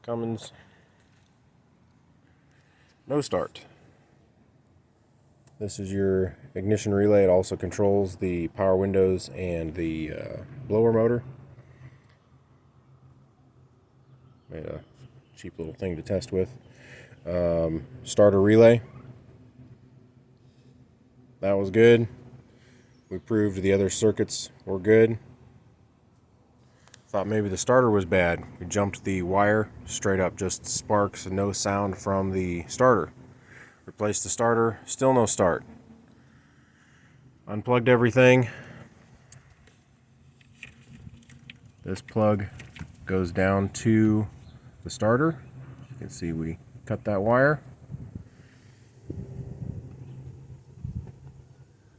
Cummins. No start. This is your ignition relay. It also controls the power windows and the blower motor. Made a cheap little thing to test with. Starter relay. That was good. We proved the other circuits were good. Thought maybe the starter was bad. We jumped the wire straight up, just sparks and no sound from the starter. Replaced the starter, still no start. Unplugged everything. This plug goes down to the starter. You can see we cut that wire.